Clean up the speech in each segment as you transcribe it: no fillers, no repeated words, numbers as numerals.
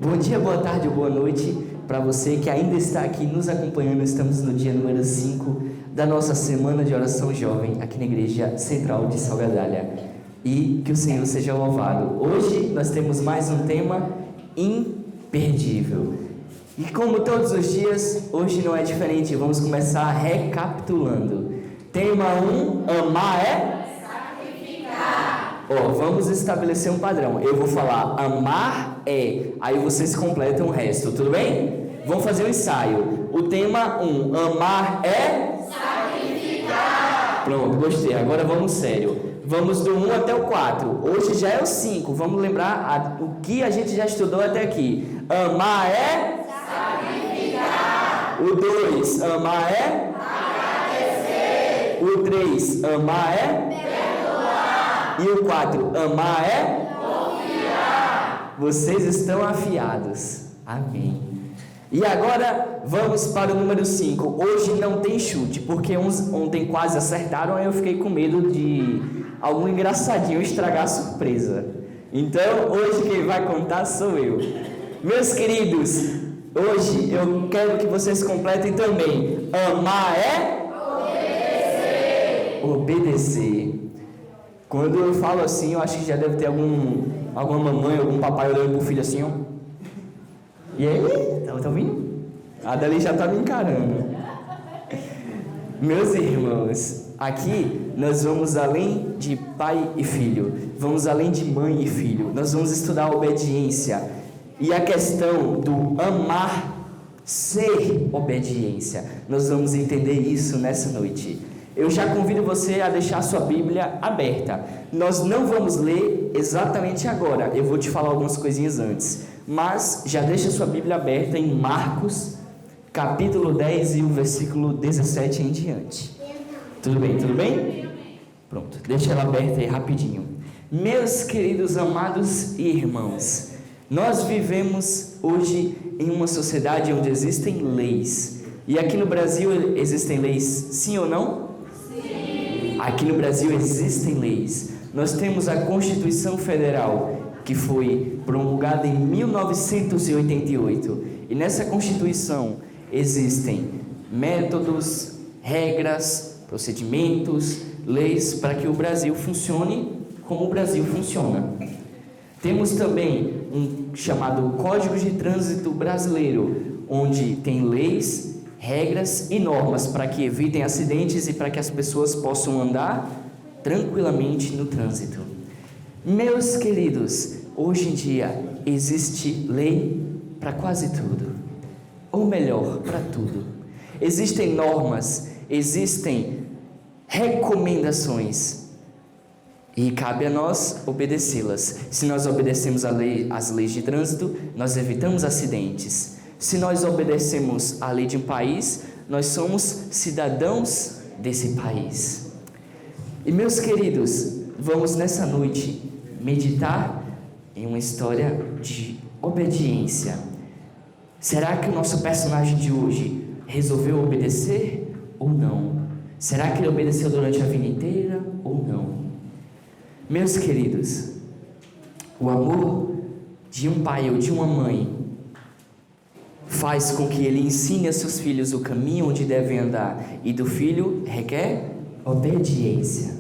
Bom dia, boa tarde ou boa noite para você que ainda está aqui nos acompanhando. Estamos no dia número 5 da nossa Semana de Oração Jovem aqui na Igreja Central de Salgadalha. E que o Senhor seja louvado. Hoje nós temos mais um tema imperdível. E como todos os dias, hoje não é diferente. Vamos começar recapitulando. Tema 1, amar é? Vamos estabelecer um padrão. Eu vou falar amar é, aí vocês completam o resto, tudo bem? Vamos fazer um ensaio. O tema 1, amar é? Sacrificar. Pronto, gostei. Agora vamos sério. Vamos do 1 até o 4. Hoje já é o 5. Vamos lembrar o que a gente já estudou até aqui. Amar é? Sacrificar. O 2, amar é? Agradecer. O 3, amar é? E o 4, amar é? Confiar. Vocês estão afiados. Amém. E agora vamos para o número 5. Hoje não tem chute, porque uns ontem quase acertaram, aí eu fiquei com medo de algum engraçadinho estragar a surpresa. Então, hoje quem vai contar sou eu. Meus queridos, hoje eu quero que vocês completem também. Amar é? Obedecer. Obedecer. Quando eu falo assim, eu acho que já deve ter alguma mamãe, algum papai olhando pro filho assim, ó. E aí, tá ouvindo? A Dali já tá me encarando. Meus irmãos, aqui nós vamos além de pai e filho, vamos além de mãe e filho, nós vamos estudar a obediência e a questão do amar ser obediência. Nós vamos entender isso nessa noite. Eu já convido você a deixar sua Bíblia aberta. Nós não vamos ler exatamente agora. Eu vou te falar algumas coisinhas antes. Mas já deixa sua Bíblia aberta em Marcos, capítulo 10 e o versículo 17 em diante. Tudo bem, tudo bem? Pronto, deixa ela aberta aí rapidinho. Meus queridos amados irmãos, nós vivemos hoje em uma sociedade onde existem leis. E aqui no Brasil existem leis, sim ou não? Aqui no Brasil existem leis. Nós temos a Constituição Federal, que foi promulgada em 1988. E nessa Constituição existem métodos, regras, procedimentos, leis para que o Brasil funcione como o Brasil funciona. Temos também um chamado Código de Trânsito Brasileiro, onde tem leis, regras e normas para que evitem acidentes e para que as pessoas possam andar tranquilamente no trânsito. Meus queridos, hoje em dia existe lei para quase tudo, ou melhor, para tudo. Existem normas, existem recomendações e cabe a nós obedecê-las. Se nós obedecemos às leis de trânsito, nós evitamos acidentes. Se nós obedecemos à lei de um país, nós somos cidadãos desse país. E meus queridos, vamos nessa noite meditar em uma história de obediência. Será que o nosso personagem de hoje resolveu obedecer ou não? Será que ele obedeceu durante a vida inteira ou não? Meus queridos, o amor de um pai ou de uma mãe faz com que ele ensine a seus filhos o caminho onde devem andar, e do filho requer obediência.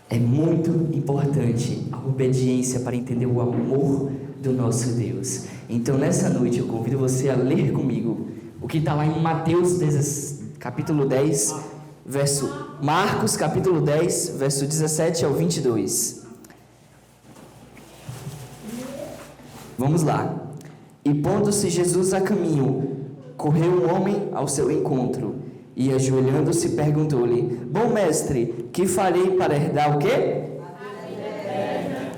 É muito importante a obediência para entender o amor do nosso Deus. Então nessa noite eu convido você a ler comigo o que está lá em capítulo 10, Marcos capítulo 10, verso 17 ao 22. Vamos lá. E pondo-se Jesus a caminho, correu um homem ao seu encontro, e ajoelhando-se perguntou-lhe: Bom mestre, que farei para herdar o quê?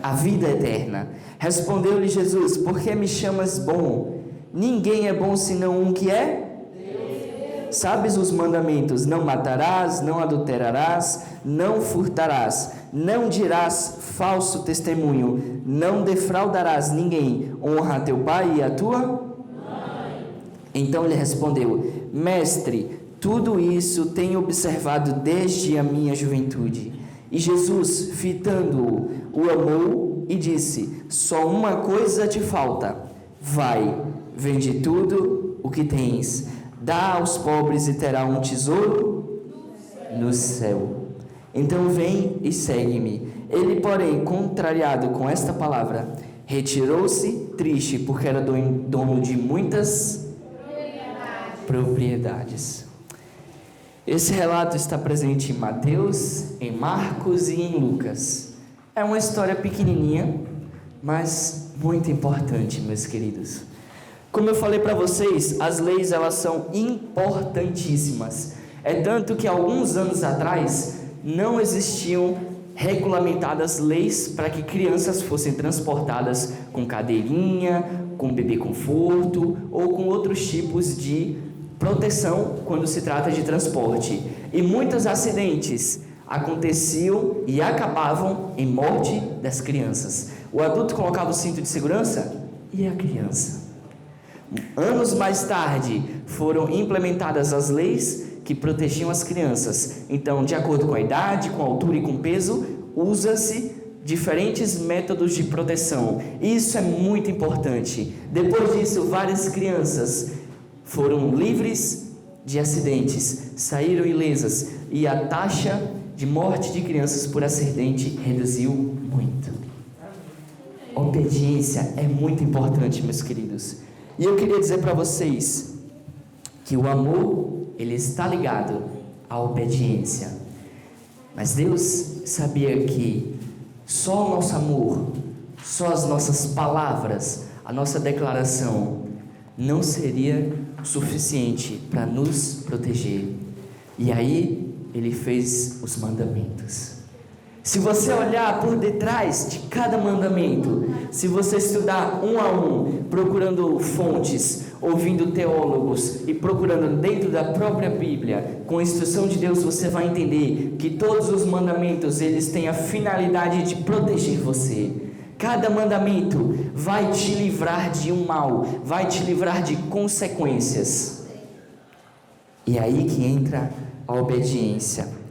A vida eterna. Respondeu-lhe Jesus: Por que me chamas bom? Ninguém é bom senão um que é? Deus. Sabes os mandamentos: não matarás, não adulterarás, não furtarás, não dirás falso testemunho, não defraudarás ninguém, honra a teu pai e a tua mãe. Então lhe respondeu: Mestre, tudo isso tenho observado desde a minha juventude. E Jesus, fitando-o, o amou chamou e disse: só uma coisa te falta. Vai, vende tudo o que tens, dá aos pobres e terá um tesouro no céu. Então vem e segue-me. Ele, porém, contrariado com esta palavra, retirou-se triste, porque era dono de muitas propriedades. Esse relato está presente em Mateus, em Marcos e em Lucas. É uma história pequenininha, mas muito importante, meus queridos. Como eu falei para vocês, as leis elas são importantíssimas. É tanto que alguns anos atrás não existiam regulamentadas leis para que crianças fossem transportadas com cadeirinha, com bebê conforto ou com outros tipos de proteção quando se trata de transporte. E muitos acidentes aconteciam e acabavam em morte das crianças. O adulto colocava o cinto de segurança e a criança. Anos mais tarde foram implementadas as leis que protegiam as crianças. Então, de acordo com a idade, com a altura e com o peso, usa-se diferentes métodos de proteção. Isso é muito importante. Depois disso, várias crianças foram livres de acidentes, saíram ilesas e a taxa de morte de crianças por acidente reduziu muito. Obediência é muito importante, meus queridos. E eu queria dizer para vocês que o amor, ele está ligado à obediência. Mas Deus sabia que só o nosso amor, só as nossas palavras, a nossa declaração não seria suficiente para nos proteger. E aí Ele fez os mandamentos. Se você olhar por detrás de cada mandamento, se você estudar um a um, procurando fontes, ouvindo teólogos e procurando dentro da própria Bíblia, com a instrução de Deus, você vai entender que todos os mandamentos, eles têm a finalidade de proteger você. Cada mandamento vai te livrar de um mal, vai te livrar de consequências. E é aí que entra a obediência.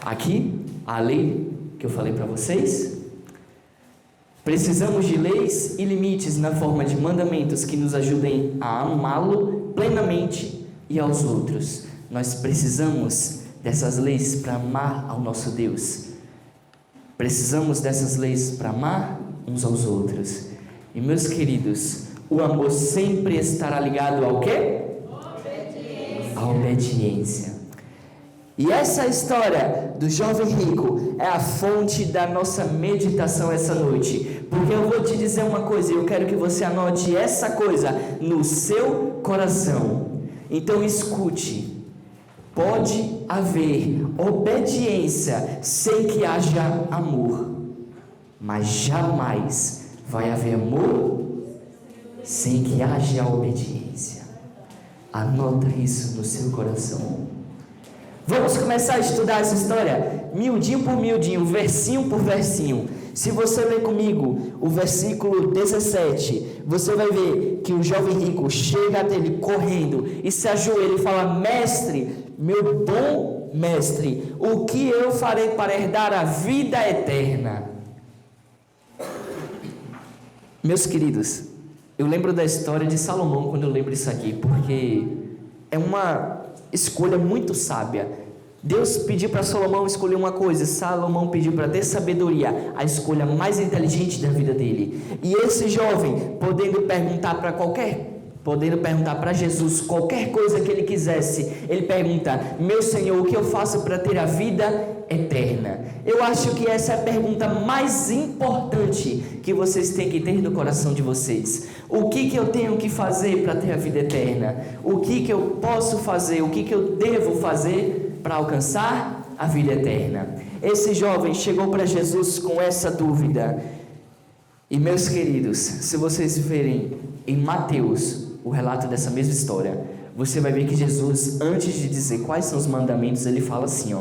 Aqui, a lei que eu falei para vocês. Precisamos de leis e limites na forma de mandamentos que nos ajudem a amá-lo plenamente e aos outros. Nós precisamos dessas leis para amar ao nosso Deus. Precisamos dessas leis para amar uns aos outros. E meus queridos, o amor sempre estará ligado ao quê? Obediência. A obediência. E essa história do jovem rico é a fonte da nossa meditação essa noite. Porque eu vou te dizer uma coisa, e eu quero que você anote essa coisa no seu coração. Então escute. Pode haver obediência sem que haja amor, mas jamais vai haver amor sem que haja obediência. Anota isso no seu coração. Vamos começar a estudar essa história miudinho por miudinho, versinho por versinho. Se você ler comigo o versículo 17, você vai ver que o jovem rico chega até ele correndo e se ajoelha e fala: mestre, meu bom mestre, o que eu farei para herdar a vida eterna? Meus queridos, eu lembro da história de Salomão quando eu lembro isso aqui, porque é uma escolha muito sábia. Deus pediu para Salomão escolher uma coisa, Salomão pediu para ter sabedoria, a escolha mais inteligente da vida dele. E esse jovem, podendo perguntar para Jesus qualquer coisa que ele quisesse, ele pergunta: meu Senhor, o que eu faço para ter a vida eterna? Eu acho que essa é a pergunta mais importante que vocês têm que ter no coração de vocês. O que eu tenho que fazer para ter a vida eterna? O que eu posso fazer? O que eu devo fazer para alcançar a vida eterna? Esse jovem chegou para Jesus com essa dúvida. E meus queridos, se vocês verem em Mateus o relato dessa mesma história, você vai ver que Jesus, antes de dizer quais são os mandamentos, ele fala assim,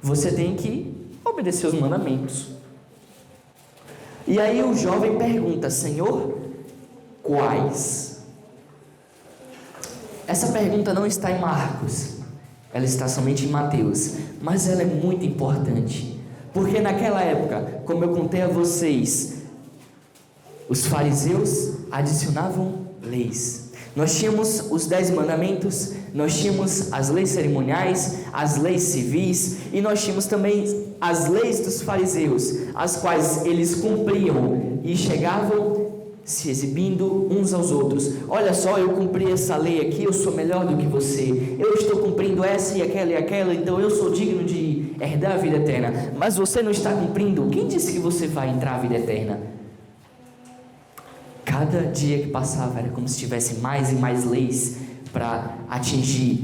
você tem que obedecer os mandamentos. E aí o jovem pergunta: Senhor, quais? Essa pergunta não está em Marcos, Ela está somente em Mateus, mas ela é muito importante, porque naquela época, como eu contei a vocês, os fariseus adicionavam leis. Nós tínhamos os 10 mandamentos, nós tínhamos as leis cerimoniais, as leis civis, e nós tínhamos também as leis dos fariseus, as quais eles cumpriam e chegavam se exibindo uns aos outros. Olha só, eu cumpri essa lei aqui, eu sou melhor do que você, eu estou cumprindo essa e aquela, então eu sou digno de herdar a vida eterna. Mas você não está cumprindo, quem disse que você vai entrar à vida eterna? Cada dia que passava era como se tivesse mais e mais leis para atingir,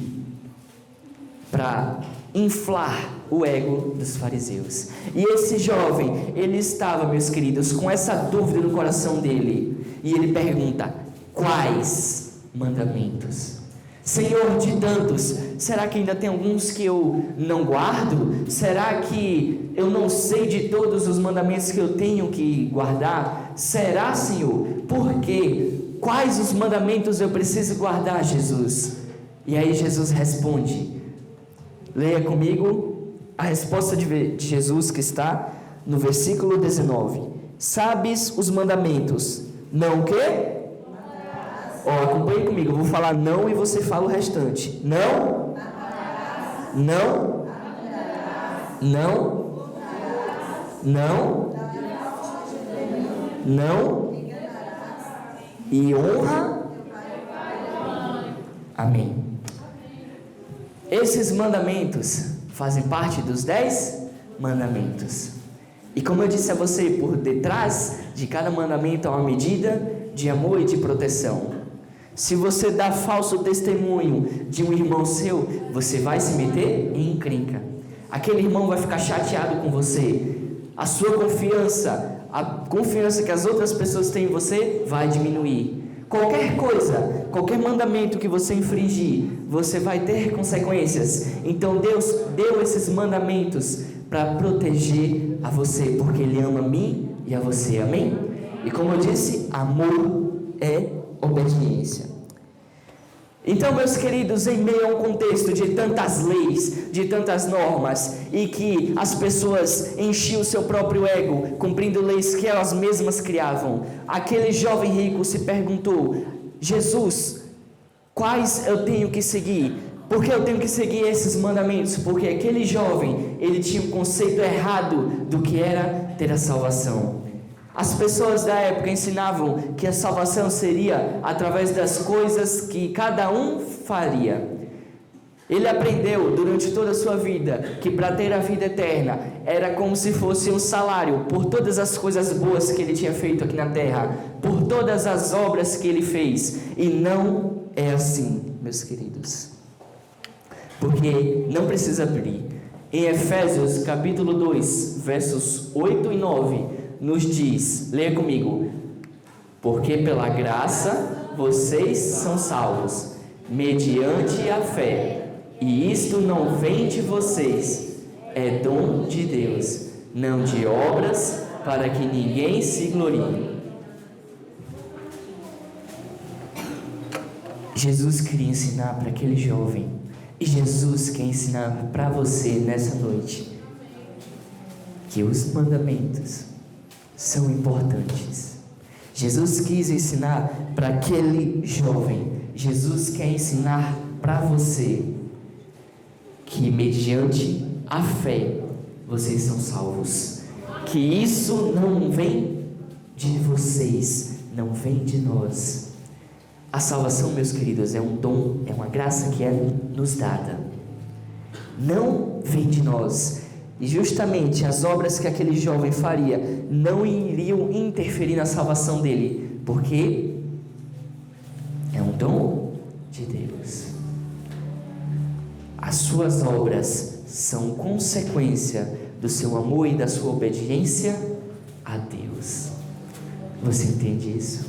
para inflar o ego dos fariseus. E esse jovem, ele estava, meus queridos, com essa dúvida no coração dele, e ele pergunta: quais mandamentos? Senhor, de tantos, será que ainda tem alguns que eu não guardo? Será que eu não sei de todos os mandamentos que eu tenho que guardar? Será, Senhor? Por quê? Quais os mandamentos eu preciso guardar, Jesus? E aí Jesus responde. Leia comigo a resposta de Jesus, que está no versículo 19. Sabes os mandamentos? Não o quê? Acompanhe comigo, eu vou falar não e você fala o restante. Não? Não? Não? Não? Não? E honra? Amém. Esses mandamentos fazem parte dos 10 mandamentos. E como eu disse a você, por detrás de cada mandamento há uma medida de amor e de proteção. Se você dá falso testemunho de um irmão seu, você vai se meter em encrenca. Aquele irmão vai ficar chateado com você. A sua confiança, a confiança que as outras pessoas têm em você vai diminuir. Qualquer coisa, qualquer mandamento que você infringir, você vai ter consequências. Então Deus deu esses mandamentos para proteger a você, porque Ele ama a mim e a você, amém? E como eu disse, amor é obediência. Então, meus queridos, em meio a um contexto de tantas leis, de tantas normas, e que as pessoas enchiam o seu próprio ego, cumprindo leis que elas mesmas criavam, aquele jovem rico se perguntou: Jesus, quais eu tenho que seguir? Por que eu tenho que seguir esses mandamentos? Porque aquele jovem, ele tinha um conceito errado do que era ter a salvação. As pessoas da época ensinavam que a salvação seria através das coisas que cada um faria. Ele aprendeu durante toda a sua vida que para ter a vida eterna era como se fosse um salário por todas as coisas boas que ele tinha feito aqui na terra, por todas as obras que ele fez. E não é assim, meus queridos. Porque não precisa abrir. Em Efésios capítulo 2, versos 8 e 9, nos diz, leia comigo: porque pela graça vocês são salvos, mediante a fé, e isto não vem de vocês, é dom de Deus, não de obras, para que ninguém se glorie. Jesus queria ensinar para aquele jovem, e Jesus quer ensinar para você nessa noite, que os mandamentos são importantes. Jesus quis ensinar para aquele jovem, Jesus quer ensinar para você que mediante a fé vocês são salvos, que isso não vem de vocês, não vem de nós. A salvação, meus queridos, é um dom, é uma graça que é nos dada, não vem de nós. E justamente as obras que aquele jovem faria não iriam interferir na salvação dele, porque é um dom de Deus. As suas obras são consequência do seu amor e da sua obediência a Deus. Você entende isso?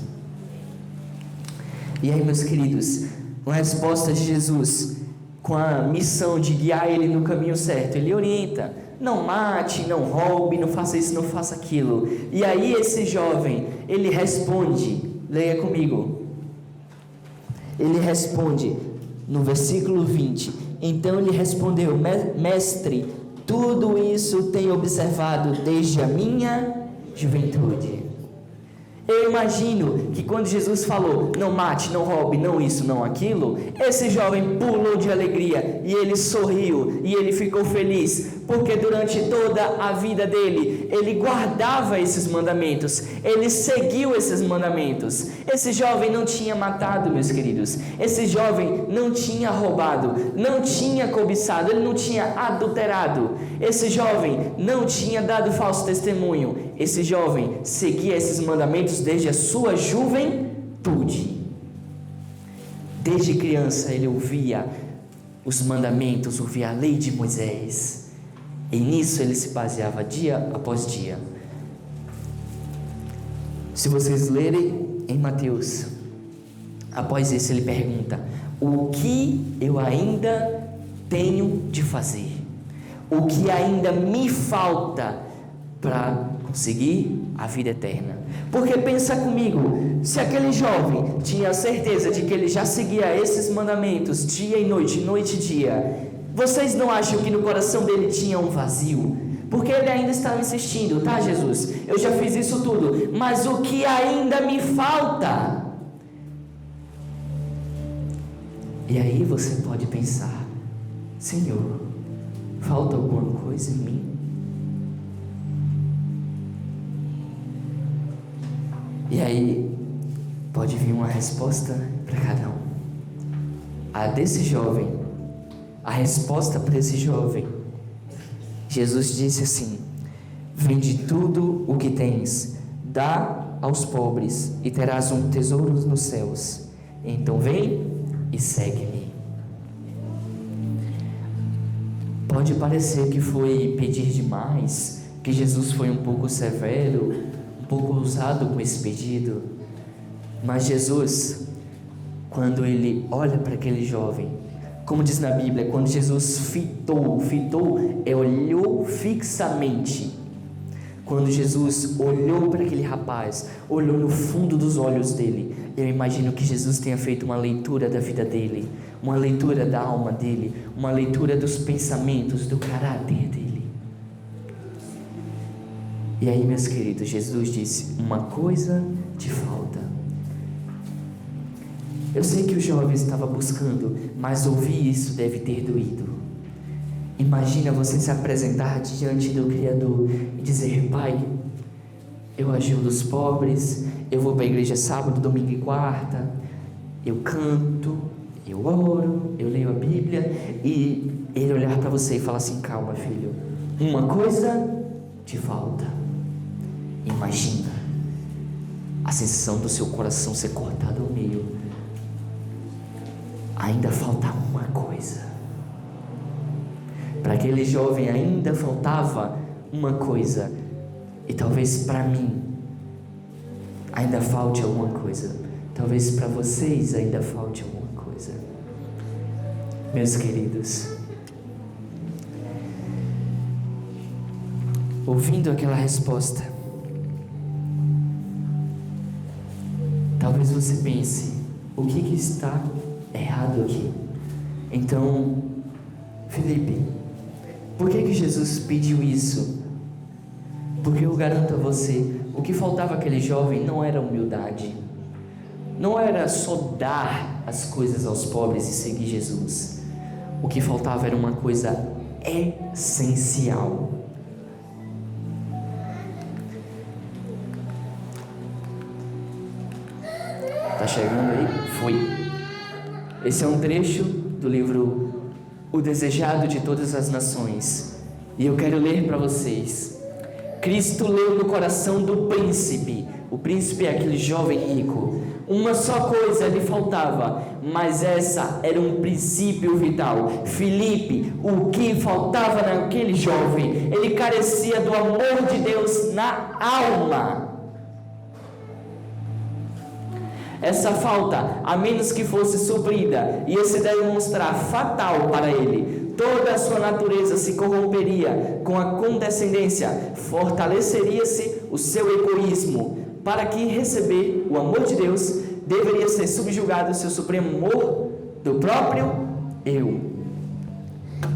E aí, meus queridos, com a resposta de Jesus, com a missão de guiar ele no caminho certo, ele orienta: não mate, não roube, não faça isso, não faça aquilo. E aí esse jovem, ele responde, leia comigo. Ele responde no versículo 20: Então ele respondeu: mestre, tudo isso tenho observado desde a minha juventude. Eu imagino que quando Jesus falou, não mate, não roube, não isso, não aquilo, esse jovem pulou de alegria e ele sorriu e ele ficou feliz, porque durante toda a vida dele, ele guardava esses mandamentos, ele seguiu esses mandamentos. Esse jovem não tinha matado, meus queridos, esse jovem não tinha roubado, não tinha cobiçado, ele não tinha adulterado, esse jovem não tinha dado falso testemunho, esse jovem seguia esses mandamentos desde a sua juventude. Desde criança ele ouvia os mandamentos, ouvia a lei de Moisés, e nisso ele se baseava dia após dia. Se vocês lerem em Mateus, após isso ele pergunta: o que eu ainda tenho de fazer? O que ainda me falta para conseguir a vida eterna? Porque pensa comigo, se aquele jovem tinha certeza de que ele já seguia esses mandamentos dia e noite e dia, vocês não acham que no coração dele tinha um vazio? Porque ele ainda estava insistindo: tá, Jesus, eu já fiz isso tudo, mas o que ainda me falta? E aí você pode pensar: Senhor, falta alguma coisa em mim? E aí pode vir uma resposta para cada um. A desse jovem, a resposta para esse jovem, Jesus disse assim: vende tudo o que tens, dá aos pobres e terás um tesouro nos céus. Então vem e segue-me. Pode parecer que foi pedir demais, que Jesus foi um pouco severo, um pouco ousado com esse pedido, mas Jesus, quando ele olha para aquele jovem, como diz na Bíblia, quando Jesus fitou olhou fixamente. Quando Jesus olhou para aquele rapaz, olhou no fundo dos olhos dele, eu imagino que Jesus tenha feito uma leitura da vida dele, uma leitura da alma dele, uma leitura dos pensamentos, do caráter dele. E aí, meus queridos, Jesus disse: uma coisa te falta. Eu sei que o jovem estava buscando, mas ouvir isso deve ter doído. Imagina você se apresentar diante do Criador e dizer: Pai, eu ajudo os pobres, eu vou para a igreja sábado, domingo e quarta, eu canto, eu oro, eu leio a Bíblia, e ele olhar para você e falar assim: calma, filho, uma coisa te falta. Imagina a sensação do seu coração ser cortado ao meio. Ainda falta uma coisa. Para aquele jovem ainda faltava uma coisa, e talvez para mim ainda falte alguma coisa, talvez para vocês ainda falte alguma coisa. Meus queridos, ouvindo aquela resposta, talvez você pense: o que está errado aqui? Então, Felipe, por que Jesus pediu isso? Porque eu garanto a você, o que faltava àquele jovem não era humildade, não era só dar as coisas aos pobres e seguir Jesus. O que faltava era uma coisa essencial. Tá chegando aí? Foi. Esse é um trecho do livro O Desejado de Todas as Nações, e eu quero ler para vocês. Cristo leu no coração do príncipe. O príncipe é aquele jovem rico. Uma só coisa lhe faltava, mas essa era um princípio vital. Filipe, o que faltava naquele jovem? Ele carecia do amor de Deus na alma. Essa falta, a menos que fosse suprida, ia se demonstrar fatal para ele. Toda a sua natureza se corromperia com a condescendência, fortaleceria-se o seu egoísmo. Para que receber o amor de Deus, deveria ser subjugado o seu supremo amor do próprio eu.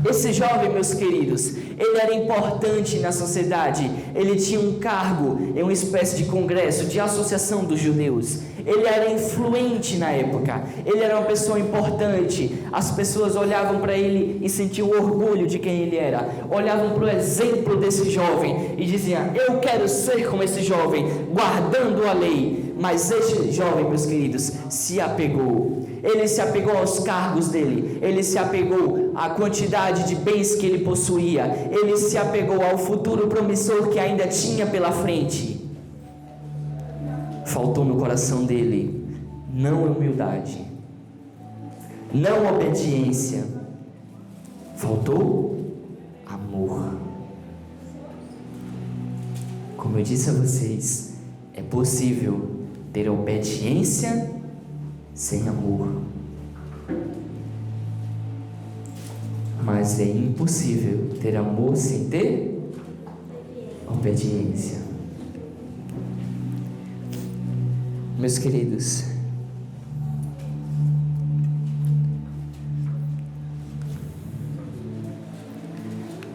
Esse jovem, meus queridos, ele era importante na sociedade. Ele tinha um cargo em uma espécie de congresso, de associação dos judeus. Ele era influente na época. Ele era uma pessoa importante. As pessoas olhavam para ele e sentiam orgulho de quem ele era. Olhavam para o exemplo desse jovem e diziam: eu quero ser como esse jovem, guardando a lei. Mas este jovem, meus queridos, se apegou. Ele se apegou aos cargos dele. Ele se apegou à quantidade de bens que ele possuía. Ele se apegou ao futuro promissor que ainda tinha pela frente. Faltou no coração dele não humildade, não obediência, faltou amor. Como eu disse a vocês, é possível ter obediência sem amor, mas é impossível ter amor sem ter obediência. Meus queridos,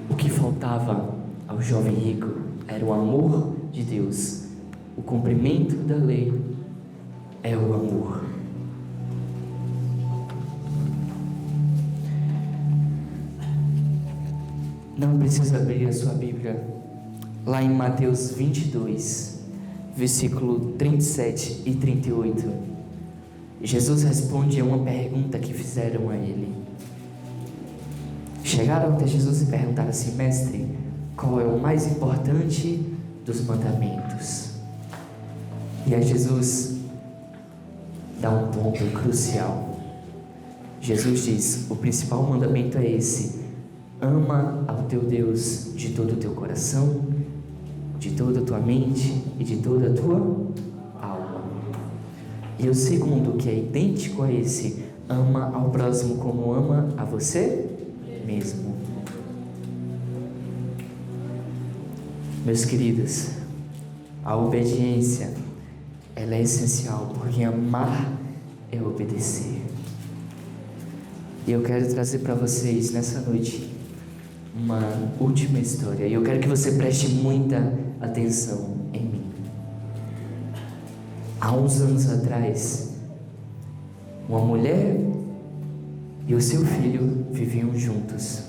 o que faltava ao jovem rico era o amor de Deus. O cumprimento da lei é o amor. Não precisa abrir a sua Bíblia lá em Mateus 22, versículo 37 e 38. Jesus responde a uma pergunta que fizeram a ele. Chegaram até Jesus e perguntaram assim: mestre, qual é o mais importante dos mandamentos? E aí Jesus dá um ponto crucial. Jesus diz: o principal mandamento é esse: ama ao teu Deus de todo o teu coração, de toda a tua mente e de toda a tua alma. E o segundo, que é idêntico a esse: ama ao próximo como ama a você mesmo. Meus queridos, a obediência, ela é essencial, porque amar é obedecer. E eu quero trazer para vocês nessa noite uma última história, e eu quero que você preste muita atenção em mim. Há uns anos atrás, uma mulher e o seu filho viviam juntos.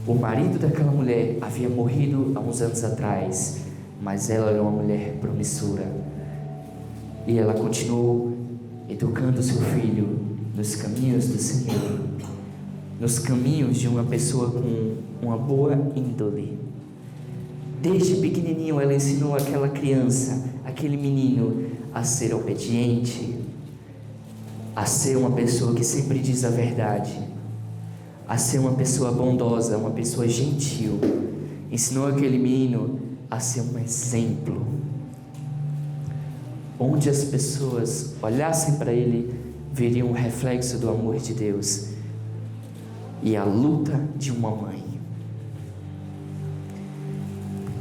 O marido daquela mulher havia morrido há uns anos atrás, mas ela era uma mulher promissora, e ela continuou educando seu filho nos caminhos do Senhor, nos caminhos de uma pessoa com uma boa índole. Desde pequenininho ela ensinou aquela criança, aquele menino, a ser obediente, a ser uma pessoa que sempre diz a verdade, a ser uma pessoa bondosa, uma pessoa gentil. Ensinou aquele menino a ser um exemplo, onde as pessoas olhassem para ele, veriam um reflexo do amor de Deus e a luta de uma mãe.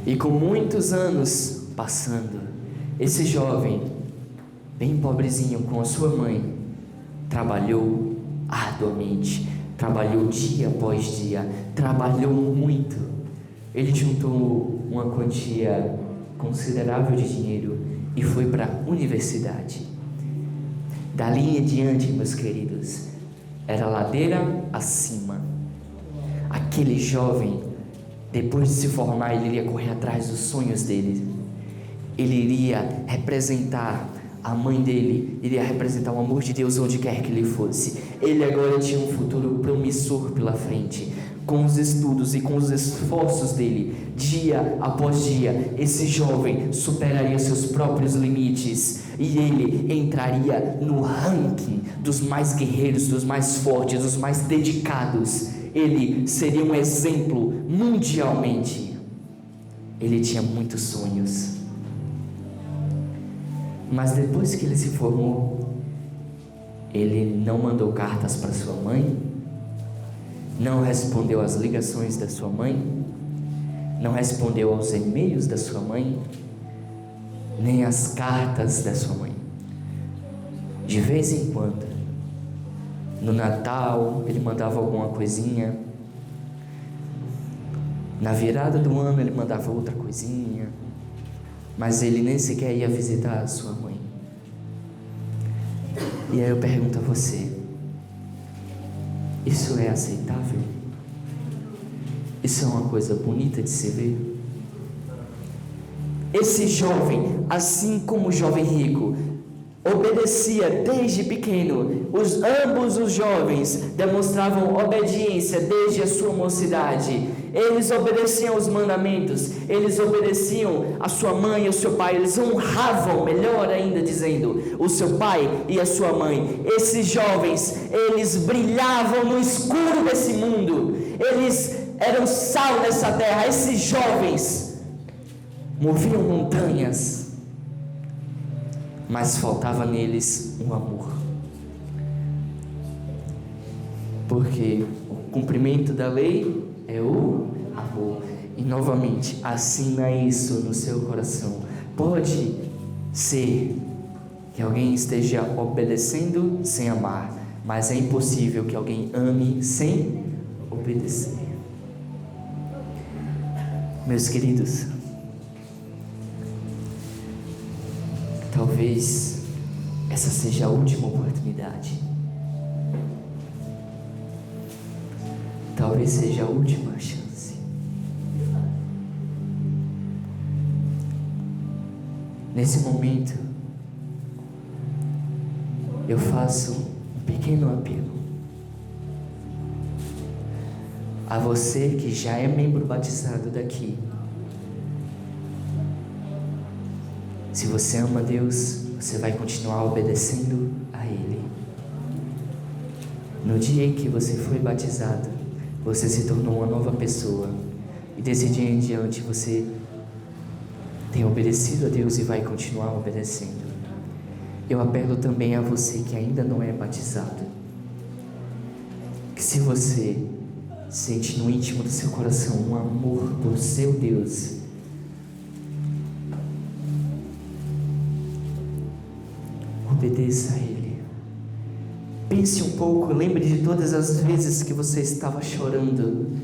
E com muitos anos passando, esse jovem, bem pobrezinho, com a sua mãe, trabalhou arduamente, trabalhou dia após dia, trabalhou muito. Ele juntou uma quantia considerável de dinheiro e foi para a universidade. Dali em diante, meus queridos, era ladeira acima. Aquele jovem, depois de se formar, ele iria correr atrás dos sonhos dele. Ele iria representar a mãe dele, iria representar o amor de Deus onde quer que ele fosse. Ele agora tinha um futuro promissor pela frente. Com os estudos e com os esforços dele, dia após dia, esse jovem superaria seus próprios limites e ele entraria no ranking dos mais guerreiros, dos mais fortes, dos mais dedicados. Ele seria um exemplo mundialmente. Ele tinha muitos sonhos, mas depois que ele se formou, ele não mandou cartas para sua mãe, não respondeu às ligações da sua mãe, não respondeu aos e-mails da sua mãe, nem às cartas da sua mãe. De vez em quando, no Natal, ele mandava alguma coisinha, Na virada do ano ele mandava outra coisinha, mas ele nem sequer ia visitar a sua mãe. E aí eu pergunto a você: isso é aceitável? Isso é uma coisa bonita de se ver? Esse jovem, assim como o jovem rico, obedecia desde pequeno. Ambos os jovens demonstravam obediência desde a sua mocidade. Eles obedeciam os mandamentos, eles obedeciam a sua mãe e o seu pai, eles honravam, melhor ainda dizendo, o seu pai e a sua mãe. Esses jovens, eles brilhavam no escuro desse mundo, eles eram sal nessa terra. Esses jovens moviam montanhas, mas faltava neles um amor, porque o cumprimento da lei é o amor. E novamente, assina isso no seu coração. Pode ser que alguém esteja obedecendo sem amar, mas é impossível que alguém ame sem obedecer. Meus queridos, talvez essa seja a última oportunidade. Talvez seja a última chance. Nesse momento, eu faço um pequeno apelo a você que já é membro batizado daqui. Se você ama Deus, você vai continuar obedecendo a Ele. No dia em que você foi batizado, você se tornou uma nova pessoa. E desse dia em diante você tem obedecido a Deus e vai continuar obedecendo. Eu apelo também a você que ainda não é batizado, que se você sente no íntimo do seu coração um amor por seu Deus, obedeça a Ele. Pense um pouco, lembre de todas as vezes que você estava chorando,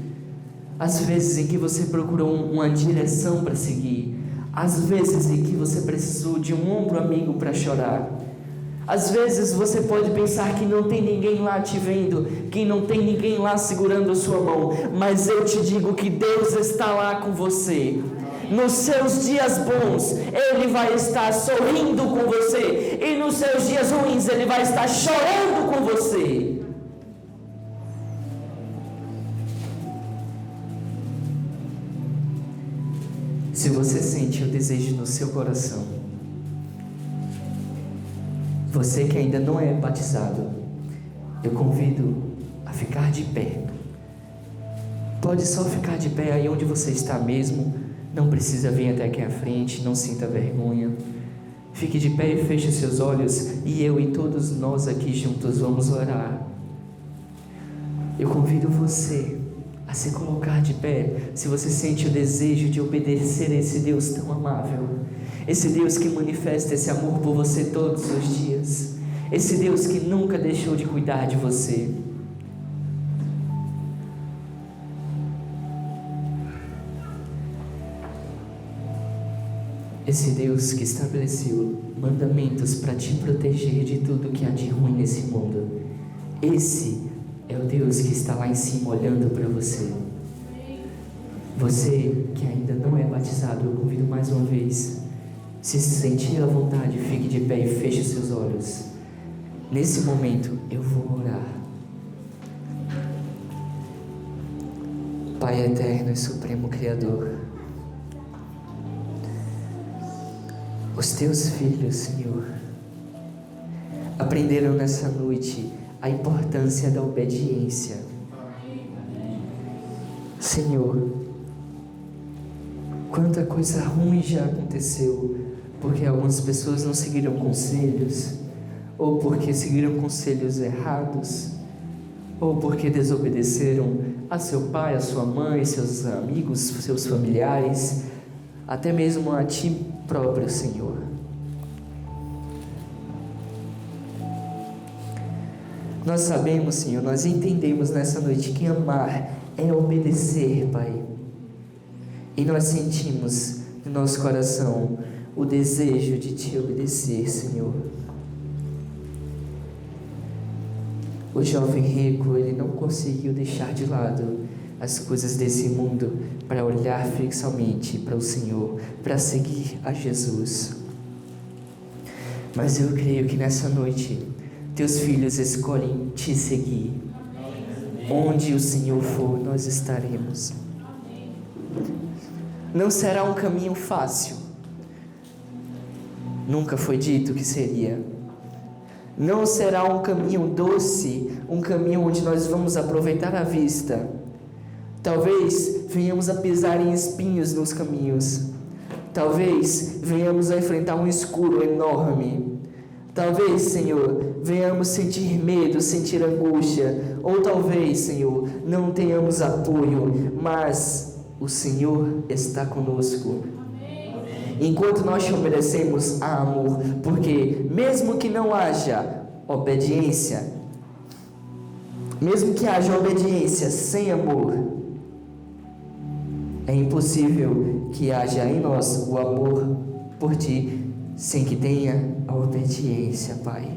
as vezes em que você procurou uma direção para seguir, as vezes em que você precisou de um ombro amigo para chorar. Às vezes você pode pensar que não tem ninguém lá te vendo, que não tem ninguém lá segurando a sua mão, mas eu te digo que Deus está lá com você. Nos seus dias bons, Ele vai estar sorrindo com você, e nos seus dias ruins, Ele vai estar chorando com você. Se você sente o desejo no seu coração, você que ainda não é batizado, eu convido a ficar de pé. Pode só ficar de pé aí onde você está mesmo. Não precisa vir até aqui à frente, não sinta vergonha. Fique de pé e feche seus olhos, e eu e todos nós aqui juntos vamos orar. Eu convido você a se colocar de pé, se você sente o desejo de obedecer a esse Deus tão amável, esse Deus que manifesta esse amor por você todos os dias, esse Deus que nunca deixou de cuidar de você. Esse Deus que estabeleceu mandamentos para te proteger de tudo que há de ruim nesse mundo. Esse é o Deus que está lá em cima olhando para você. Você que ainda não é batizado, eu convido mais uma vez. Se sentir à vontade, fique de pé e feche os seus olhos. Nesse momento eu vou orar. Pai eterno e supremo Criador, os teus filhos, Senhor, aprenderam nessa noite a importância da obediência. Senhor, quanta coisa ruim já aconteceu, porque algumas pessoas não seguiram conselhos, ou porque seguiram conselhos errados, ou porque desobedeceram a seu pai, a sua mãe, seus amigos, seus familiares, até mesmo a ti próprio, Senhor. Nós sabemos, Senhor, nós entendemos nessa noite que amar é obedecer, Pai. E nós sentimos no nosso coração o desejo de Te obedecer, Senhor. O jovem rico, ele não conseguiu deixar de lado as coisas desse mundo para olhar fixamente para o Senhor, para seguir a Jesus. Mas eu creio que nessa noite, Teus filhos escolhem Te seguir. Onde o Senhor for, nós estaremos. Não será um caminho fácil. Nunca foi dito que seria. Não será um caminho doce, um caminho onde nós vamos aproveitar a vista. Talvez venhamos a pisar em espinhos nos caminhos. Talvez venhamos a enfrentar um escuro enorme. Talvez, Senhor, venhamos sentir medo, sentir angústia. Ou talvez, Senhor, não tenhamos apoio, mas o Senhor está conosco. Enquanto nós Te obedecemos a amor, porque mesmo que não haja obediência, mesmo que haja obediência sem amor, é impossível que haja em nós o amor por Ti, sem que tenha a obediência, Pai.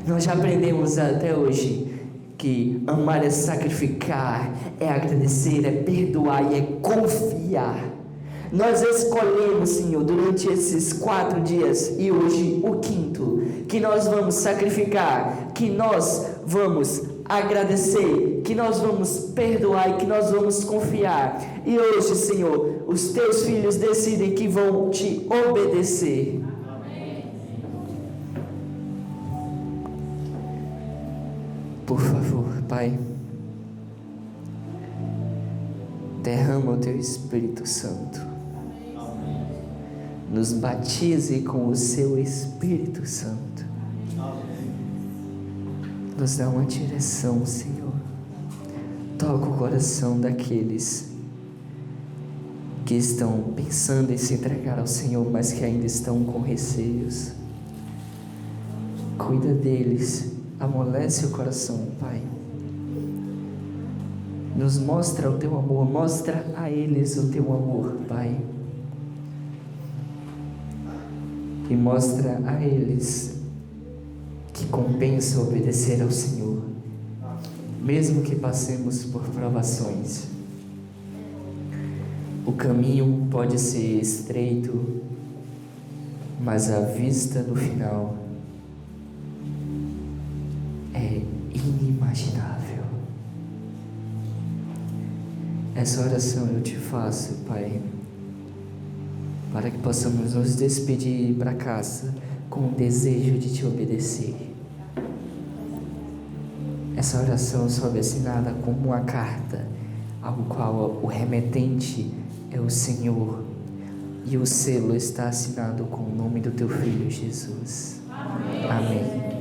Nós já aprendemos até hoje que amar é sacrificar, é agradecer, é perdoar e é confiar. Nós escolhemos, Senhor, durante esses 4 dias e hoje o 5º, que nós vamos sacrificar, que nós vamos agradecer, que nós vamos perdoar e que nós vamos confiar. E hoje, Senhor, os Teus filhos decidem que vão Te obedecer. Por favor, Pai, derrama o Teu Espírito Santo. Nos batize com o Seu Espírito Santo. Nos dá uma direção, Senhor. Toca o coração daqueles que estão pensando em se entregar ao Senhor, mas que ainda estão com receios. Cuida deles, amolece o coração, Pai. Nos mostra o Teu amor, mostra a eles o Teu amor, Pai. E mostra a eles que compensa obedecer ao Senhor, mesmo que passemos por provações. O caminho pode ser estreito, mas a vista no final é inimaginável. Essa oração eu Te faço, Pai, para que possamos nos despedir para casa com o desejo de Te obedecer. Essa oração sobe assinada como uma carta, ao qual o remetente é o Senhor, e o selo está assinado com o nome do Teu Filho Jesus. Amém.